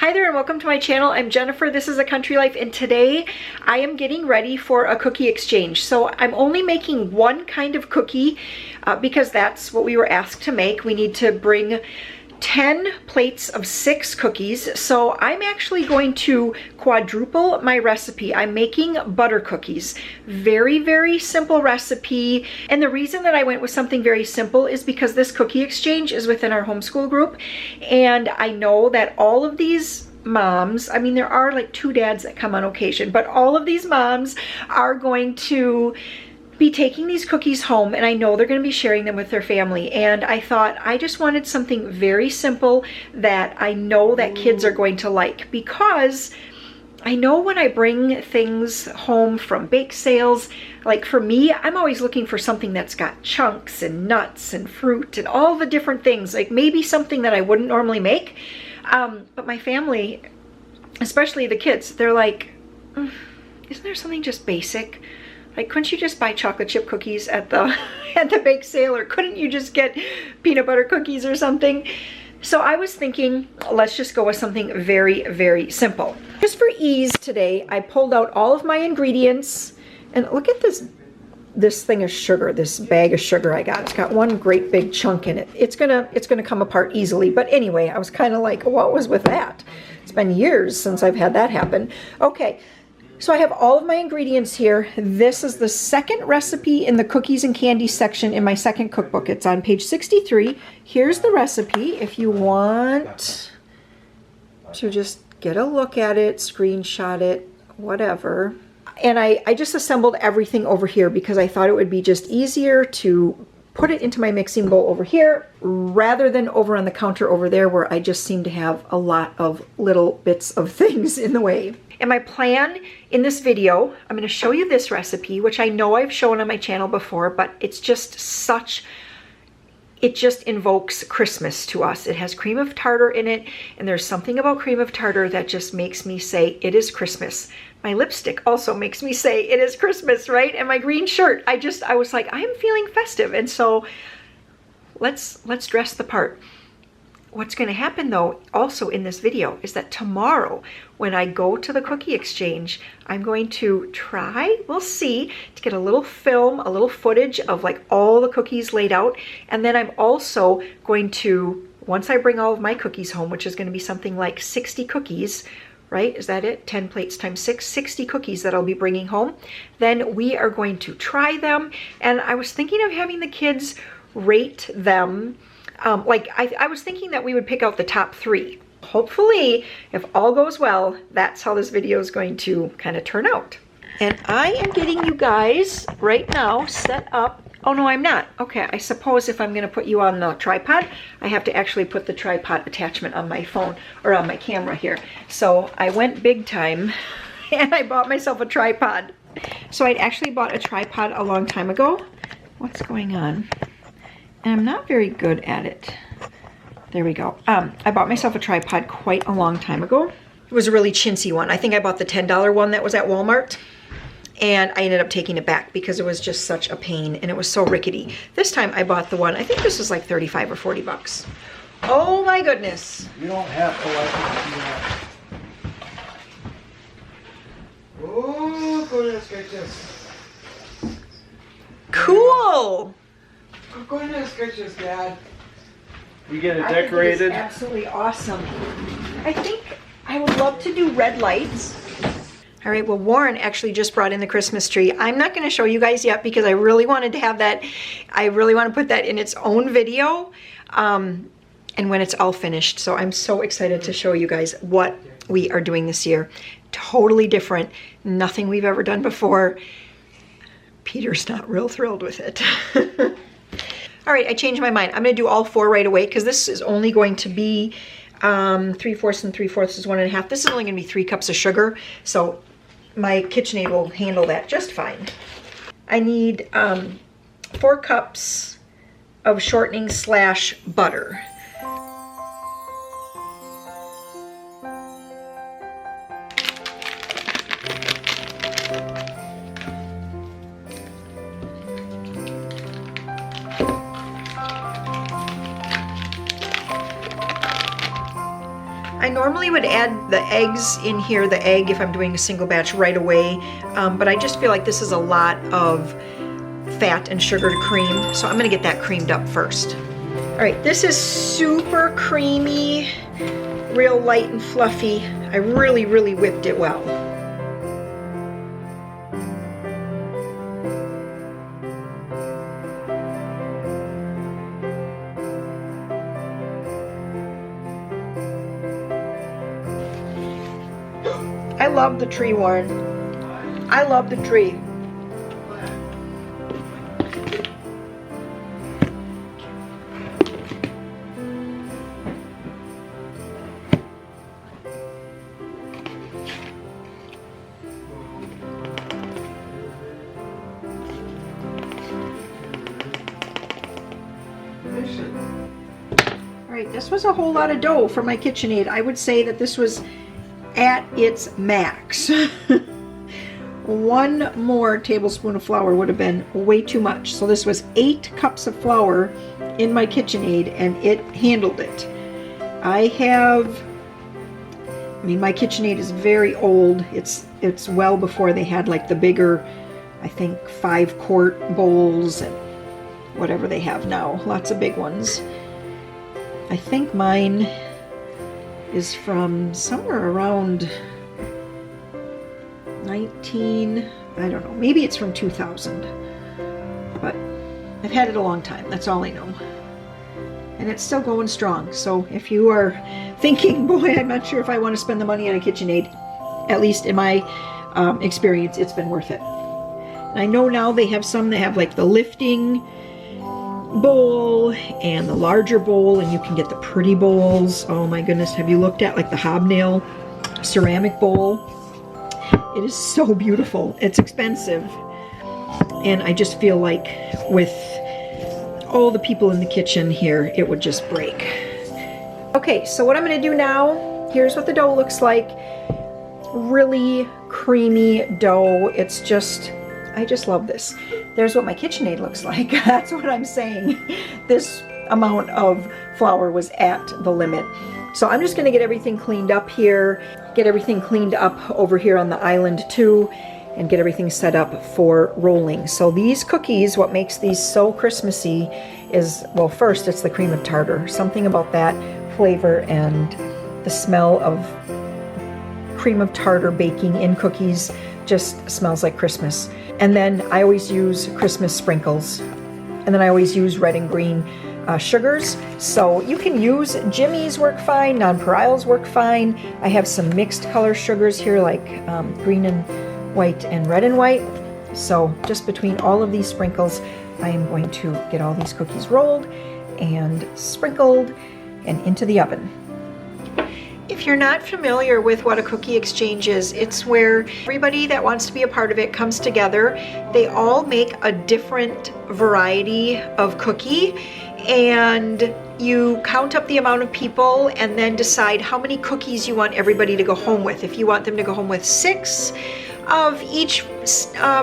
Hi there and welcome to my channel. I'm Jennifer, this is A Country Life, and today I am getting ready for a cookie exchange. So I'm only making one kind of cookie because that's what we were asked to make. We need to bring 10 plates of 6 cookies. So I'm actually going to quadruple my recipe. I'm making butter cookies. Very, very simple recipe. And the reason that I went with something very simple is because this cookie exchange is within our homeschool group. And I know that all of these moms, I mean, there are like 2 dads that come on occasion, but all of these moms are going to be taking these cookies home, and I know they're going to be sharing them with their family. And I thought I just wanted something very simple that I know that kids are going to like, because I know when I bring things home from bake sales, like for me, I'm always looking for something that's got chunks and nuts and fruit and all the different things, like maybe something that I wouldn't normally make. But my family, especially the kids, they're like, isn't there something just basic? Like, couldn't you just buy chocolate chip cookies at the bake sale, or couldn't you just get peanut butter cookies or something? So I was thinking, let's just go with something very, very simple. Just for ease today, I pulled out all of my ingredients, and look at this thing of sugar, this bag of sugar I got. It's got one great big chunk in it. It's gonna come apart easily. But anyway, I was kind of like, what was with that? It's been years since I've had that happen. Okay. So I have all of my ingredients here. This is the second recipe in the cookies and candy section in my second cookbook. It's on page 63. Here's the recipe if you want to just get a look at it, screenshot it, whatever. And I just assembled everything over here because I thought it would be just easier to put it into my mixing bowl over here rather than over on the counter over there, where I just seem to have a lot of little bits of things in the way. And my plan in this video, I'm going to show you this recipe, which I know I've shown on my channel before, but it's just it just invokes Christmas to us. It has cream of tartar in it, and there's something about cream of tartar that just makes me say it is Christmas. My lipstick also makes me say it is Christmas, right? And my green shirt, I was like, I'm feeling festive, and so let's dress the part. What's going to happen though, also in this video, is that tomorrow when I go to the cookie exchange, I'm going to try, we'll see, to get a little film, a little footage of like all the cookies laid out. And then I'm also going to, once I bring all of my cookies home, which is going to be something like 60 cookies, right? Is that it? 10 plates times 6, 60 cookies that I'll be bringing home. Then we are going to try them. And I was thinking of having the kids rate them. I was thinking that we would pick out the top 3. Hopefully, if all goes well, that's how this video is going to kind of turn out. And I am getting you guys right now set up. Oh no, I'm not. Okay, I suppose if I'm going to put you on the tripod, I have to actually put the tripod attachment on my phone or on my camera here. So I went big time and I bought myself a tripod. So I'd actually bought a tripod a long time ago. What's going on? And I'm not very good at it. There we go. I bought myself a tripod quite a long time ago. It was a really chintzy one. I think I bought the $10 one that was at Walmart. And I ended up taking it back because it was just such a pain and it was so rickety. This time I bought the one, I think this was like 35 or 40 bucks. Oh my goodness. You don't have to like it. Oh, goodness gracious. Cool. Oh, goodness gracious, Dad. We get it decorated. I think it is absolutely awesome. I think I would love to do red lights. All right, well, Warren actually just brought in the Christmas tree. I'm not going to show you guys yet because I really wanted to have that. I really want to put that in its own video and when it's all finished. So I'm so excited to show you guys what we are doing this year. Totally different. Nothing we've ever done before. Peter's not real thrilled with it. All right, I changed my mind. I'm going to do all 4 right away because this is only going to be 3/4 and 3/4 is 1 1/2. This is only going to be 3 cups of sugar, so my KitchenAid will handle that just fine. I need 4 cups of shortening / butter. normally would add the eggs in here, the egg if I'm doing a single batch right away, but I just feel like this is a lot of fat and sugar to cream, so I'm gonna get that creamed up first. All right, this is super creamy, real light and fluffy. I really, really whipped it well. I love the tree, Warren. I love the tree. All right, this was a whole lot of dough for my KitchenAid. I would say that this was at its max. One more tablespoon of flour would have been way too much. So this was 8 cups of flour in my KitchenAid, and it handled it. I mean, my KitchenAid is very old. It's well before they had like the bigger, I think 5-quart bowls and whatever they have now. Lots of big ones. I think mine is from somewhere around I don't know, maybe it's from 2000, but I've had it a long time, that's all I know. And it's still going strong, so if you are thinking, boy, I'm not sure if I want to spend the money on a KitchenAid, at least in my experience, it's been worth it. And I know now they have some that have like the lifting bowl and the larger bowl, and you can get the pretty bowls. Oh my goodness, have you looked at like the hobnail ceramic bowl? It is so beautiful. It's expensive, and I just feel like with all the people in the kitchen here, it would just break. Okay, so what I'm going to do now, here's what the dough looks like. Really creamy dough. It's just, I just love this. There's what my KitchenAid looks like. That's what I'm saying. This amount of flour was at the limit. So I'm just going to get everything cleaned up here, get everything cleaned up over here on the island too, and get everything set up for rolling. So these cookies, what makes these so Christmassy is, well, first it's the cream of tartar. Something about that flavor and the smell of cream of tartar baking in cookies just smells like Christmas. And then I always use Christmas sprinkles. And then I always use red and green sugars. So you can use Jimmy's work fine, nonpareils work fine. I have some mixed color sugars here like green and white and red and white. So just between all of these sprinkles, I am going to get all these cookies rolled and sprinkled and into the oven. If you're not familiar with what a cookie exchange is, it's where everybody that wants to be a part of it comes together. They all make a different variety of cookie, and you count up the amount of people and then decide how many cookies you want everybody to go home with. If you want them to go home with 6 of each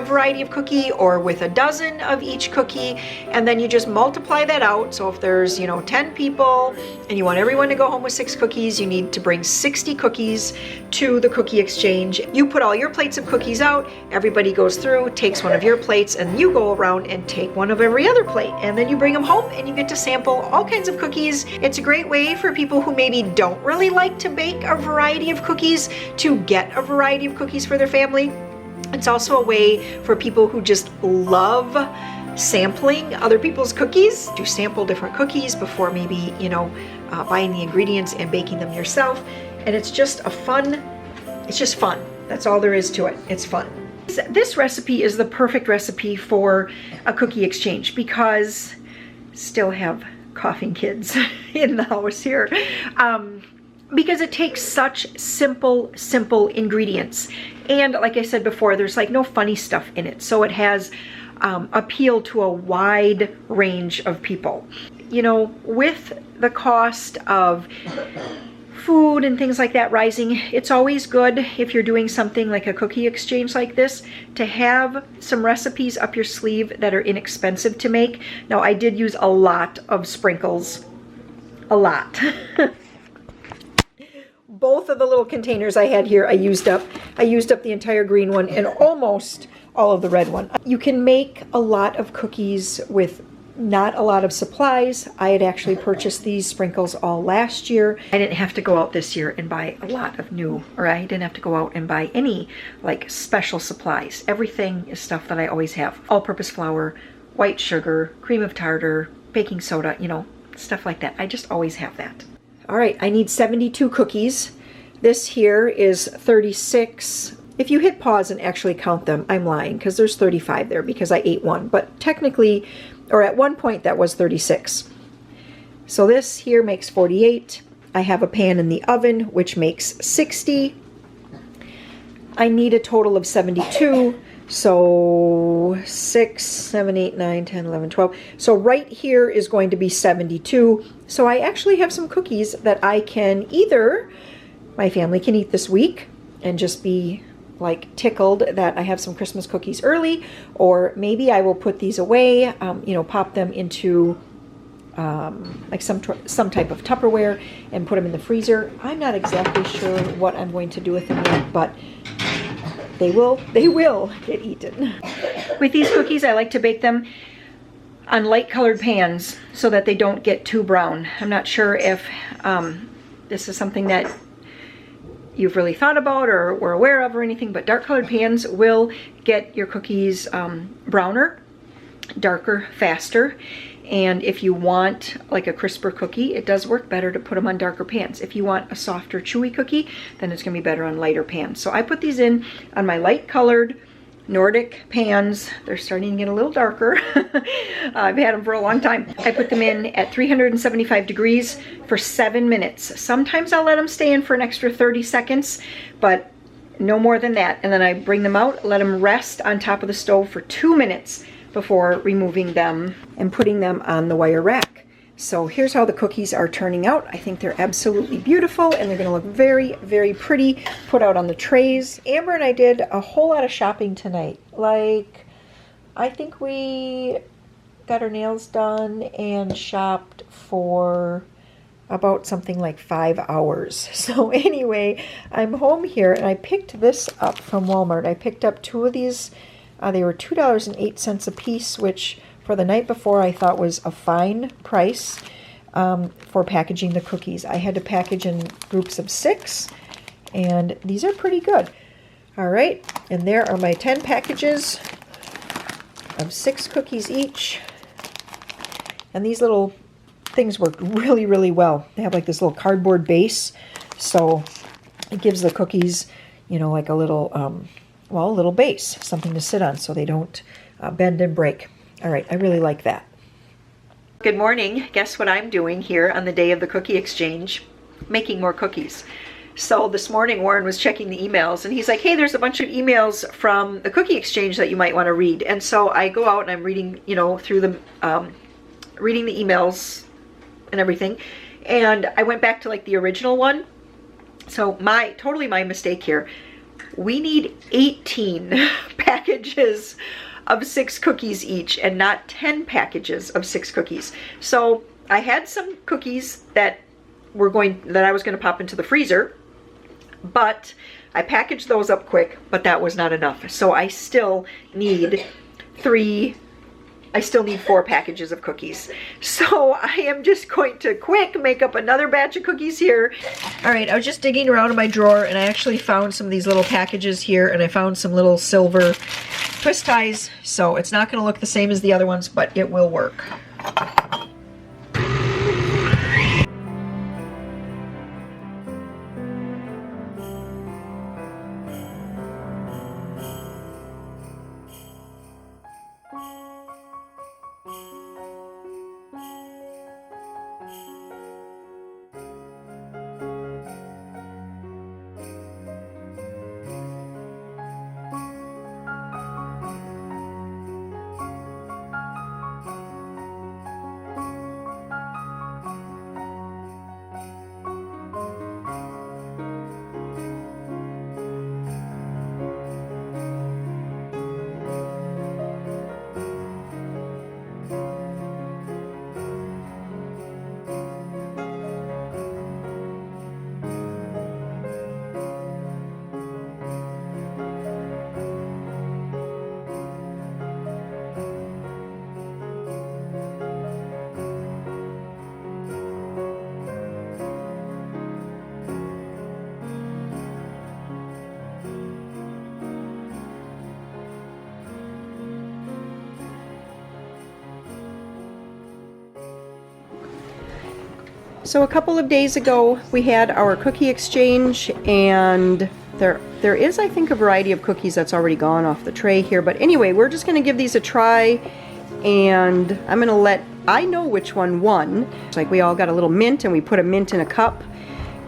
variety of cookie, or with a dozen of each cookie, and then you just multiply that out. So if there's 10 people and you want everyone to go home with 6 cookies, you need to bring 60 cookies to the cookie exchange. You put all your plates of cookies out, everybody goes through, takes one of your plates, and you go around and take one of every other plate, and then you bring them home and you get to sample all kinds of cookies. It's a great way for people who maybe don't really like to bake a variety of cookies to get a variety of cookies for their family. It's also a way for people who just love sampling other people's cookies to sample different cookies before maybe, buying the ingredients and baking them yourself. And it's just fun. That's all there is to it. It's fun. This recipe is the perfect recipe for a cookie exchange because still have coughing kids in the house here. Because it takes such simple ingredients. And like I said before, there's like no funny stuff in it. So it has appeal to a wide range of people. With the cost of food and things like that rising, it's always good if you're doing something like a cookie exchange like this to have some recipes up your sleeve that are inexpensive to make. Now, I did use a lot of sprinkles, a lot. both of the little containers I had here, I used up. I used up the entire green one and almost all of the red one. You can make a lot of cookies with not a lot of supplies. I had actually purchased these sprinkles all last year. I didn't have to go out this year and buy a lot of new, or I didn't have to go out and buy any like special supplies. Everything is stuff that I always have. All-purpose flour, white sugar, cream of tartar, baking soda, you know, stuff like that. I just always have that. All right, I need 72 cookies. This here is 36. If you hit pause and actually count them, I'm lying because there's 35 there because I ate one. But technically, or at one point that was 36. So this here makes 48. I have a pan in the oven, which makes 60. I need a total of 72. So 6, 7, 8, 9, 10, 11, 12. So right here is going to be 72. So I actually have some cookies that I can either, my family can eat this week and just be like tickled that I have some Christmas cookies early, or maybe I will put these away, you know, pop them into like some type of Tupperware and put them in the freezer. I'm not exactly sure what I'm going to do with them yet, but they will get eaten. With these cookies, I like to bake them on light colored pans so that they don't get too brown. I'm not sure if this is something that you've really thought about or were aware of or anything, but dark colored pans will get your cookies browner, darker, faster. And if you want like a crisper cookie, it does work better to put them on darker pans. If you want a softer, chewy cookie, then it's gonna be better on lighter pans. So I put these in on my light colored Nordic pans. They're starting to get a little darker. I've had them for a long time. I put them in at 375 degrees for 7 minutes. Sometimes I'll let them stay in for an extra 30 seconds, but no more than that. And then I bring them out, let them rest on top of the stove for 2 minutes before removing them and putting them on the wire rack. So here's how the cookies are turning out. I think they're absolutely beautiful and they're gonna look very, very pretty put out on the trays. Amber and I did a whole lot of shopping tonight. Like, I think we got our nails done and shopped for about something like 5 hours. So anyway, I'm home here and I picked this up from Walmart. I picked up 2 of these. They were $2.08 a piece, which for the night before I thought was a fine price for packaging the cookies. I had to package in groups of 6, and these are pretty good. All right, and there are my 10 packages of 6 cookies each. And these little things work really, really well. They have like this little cardboard base, so it gives the cookies, you know, like a little, well, a little base, something to sit on so they don't bend and break. All right, I really like that. Good morning. Guess what I'm doing here on the day of the cookie exchange? Making more cookies. So this morning Warren was checking the emails and he's like, hey, there's a bunch of emails from the cookie exchange that you might want to read. And so I go out and I'm reading, you know, through the, reading the emails and everything. And I went back to like the original one. So totally my mistake here. We need 18 packages of 6 cookies each and not 10 packages of 6 cookies. So I had some cookies that I was going to pop into the freezer, but I packaged those up quick, but that was not enough. So I still need 4 packages of cookies. So I am just going to quick make up another batch of cookies here. All right, I was just digging around in my drawer and I actually found some of these little packages here and I found some little silver twist ties. So it's not going to look the same as the other ones, but it will work. So a couple of days ago we had our cookie exchange, and there is, I think, a variety of cookies that's already gone off the tray here. But anyway, we're just going to give these a try, and I'm going to I know which one won. It's like we all got a little mint, and we put a mint in a cup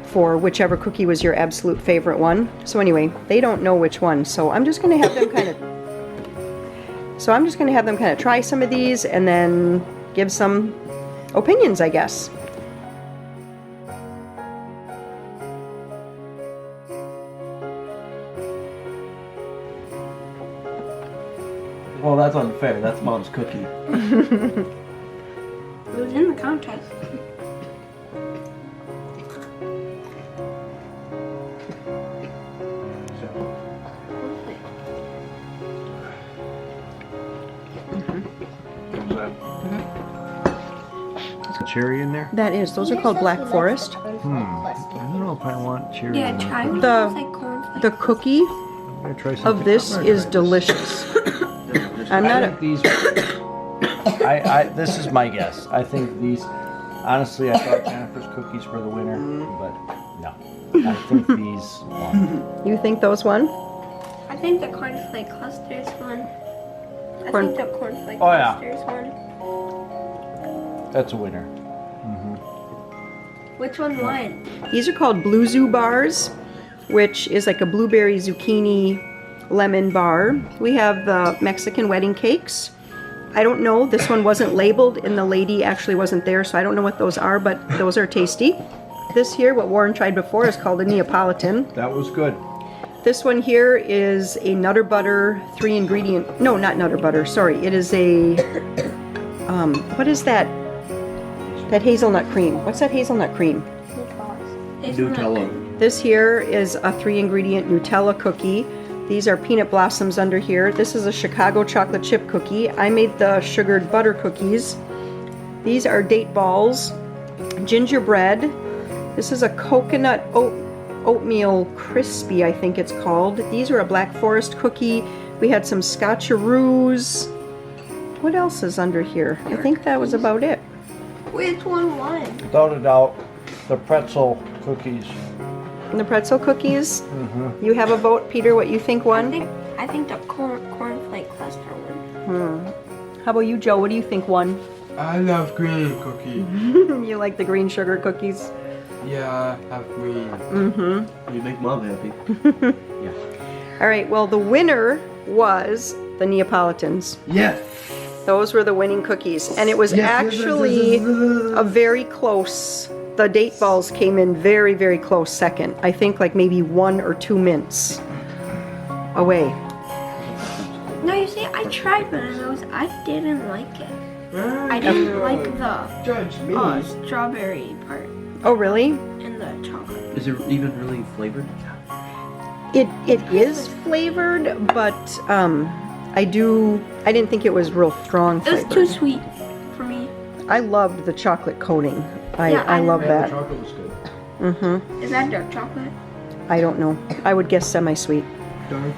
for whichever cookie was your absolute favorite one. So anyway, they don't know which one, so I'm just going to have them kind of try some of these and then give some opinions, I guess. Well, that's unfair. That's Mom's cookie. It was in the contest. Cherry in there? That is. Those are called Black Forest. I don't know if I want cherry. Yeah, try one. The cookie I'm gonna try of this is delicious. I'm not a... these. This is my guess. I think these. Honestly, I thought Jennifer's cookies were the winner, but no. I think these won. You think those won? I think the cornflake clusters won. I Corn- think the cornflake Oh, yeah. clusters won. That's a winner. Which one won? These are called Blue Zoo bars, which is like a blueberry zucchini lemon bar. We have the Mexican wedding cakes. I don't know, this one wasn't labeled and the lady actually wasn't there, so I don't know what those are, but those are tasty. This here, what Warren tried before, is called a Neapolitan. That was good. This one here is a Nutter Butter 3-ingredient, no, not Nutter Butter, sorry. It is a, what is that? That hazelnut cream. What's that hazelnut cream? Nutella. This here is a 3-ingredient Nutella cookie. These are peanut blossoms under here. This is a Chicago chocolate chip cookie. I made the sugared butter cookies. These are date balls, gingerbread. This is a coconut oatmeal crispy, I think it's called. These are a Black Forest cookie. We had some scotcheroos. What else is under here? I think that was about it. Which one won? Without a doubt, the pretzel cookies. And the pretzel cookies. You have a vote, Peter, what you think won? I think the cornflake cluster won. How about you, Joe? What do you think won? I love green cookie. You like the green sugar cookies? Yeah, have green. You make Mom happy. All right, well, the winner was the Neapolitans. Yes. Those were the winning cookies. And it was actually a very close, the date balls came in very, very close second. I think like maybe 1 or 2 mints away. No, you see, I tried one of those. I didn't like it. I didn't like the Judge me. strawberry part Oh, really? and the chocolate. Is it even really flavored? It is flavored, but I didn't think it was real strong It was flavor. too sweet for me. I loved the chocolate coating. Yeah, I love The that. chocolate was good. Is that dark chocolate? I don't know. I would guess semi-sweet. Dark